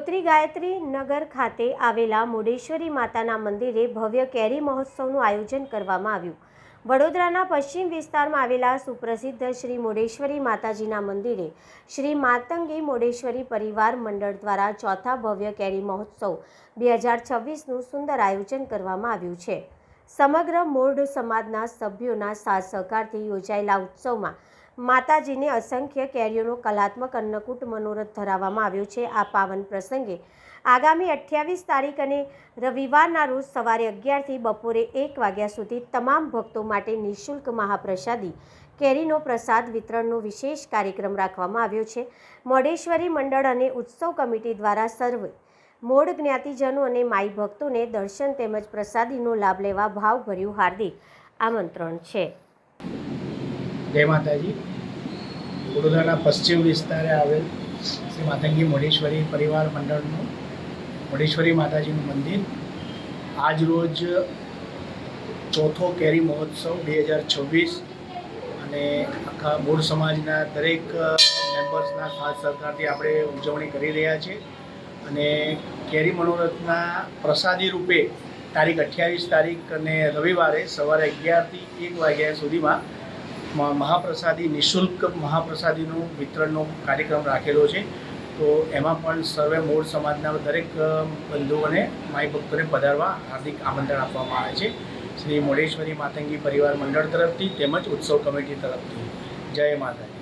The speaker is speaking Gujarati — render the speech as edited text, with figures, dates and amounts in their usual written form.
ગંગોત્રી ગાયત્રી નગર ખાતે આવેલા મુડેશ્વરી માતાના મંદિરે ભવ્ય કેરી મહોત્સવનું આયોજન કરવામાં આવ્યું। વડોદરાના પશ્ચિમ વિસ્તારમાં આવેલા સુપ્રસિદ્ધ શ્રી મુડેશ્વરી માતાજીના મંદિરે શ્રી માતંગી મુડેશ્વરી પરિવાર મંડળ દ્વારા ચોથા ભવ્ય કેરી મહોત્સવ 2026નું સુંદર આયોજન કરવામાં આવ્યું છે। સમગ્ર મોઢ સમાજના સભ્યોના સાથ સહકારથી યોજાયેલા ઉત્સવમાં માતાજીને અસંખ્ય કેરીઓનો કલાત્મક અન્નકૂટ મનોરથ ધરાવવામાં આવ્યો છે। આ પાવન પ્રસંગે આગામી 28 તારીખ અને રવિવારના રોજ સવારે 11 થી બપોરે 1 વાગ્યા સુધી તમામ ભક્તો માટે નિઃશુલ્ક મહાપ્રસાદી કેરીનો પ્રસાદ વિતરણનો વિશેષ કાર્યક્રમ રાખવામાં આવ્યો છે। મોઢેશ્વરી મંડળ અને ઉત્સવ કમિટી દ્વારા સર્વે મોઢ જ્ઞાતિજનો અને માઈ ભક્તોને દર્શન તેમજ પ્રસાદીનો લાભ લેવા ભાવભર્યું હાર્દિક આમંત્રણ છે। जय माताजी। वडोदराना पश्चिम विस्तारे आवेल श्री मातंगी मुडेश्वरी परिवार मंडळનું मुडेश्वरी माताजीનું મંદિર આજ રોજ ચોથો કેરી મહોત્સવ 2026 અને આખા મૂળ સમાજના દરેક મેમ્બર્સના સાથ સહકારથી આપણે ઉજવણી કરી રહ્યા છીએ અને કેરી મનોરથના પ્રસાદી રૂપે તારીખ 28 તારીખ અને રવિવારે સવારે 11 થી 1 વાગ્યા સુધીમાં મહાપ્રસાદી નિઃશુલ્ક મહાપ્રસાદીનું વિતરણનો કાર્યક્રમ રાખેલો છે। તો એમાં પણ સર્વે મૂળ સમાજના દરેક બંધુઓને માઈ ભક્તોને પધારવા હાર્દિક આમંત્રણ આપવામાં આવે છે શ્રી મુડેશ્વરી માતંગી પરિવાર મંડળ તરફથી તેમજ ઉત્સવ કમિટી તરફથી। જય માતા।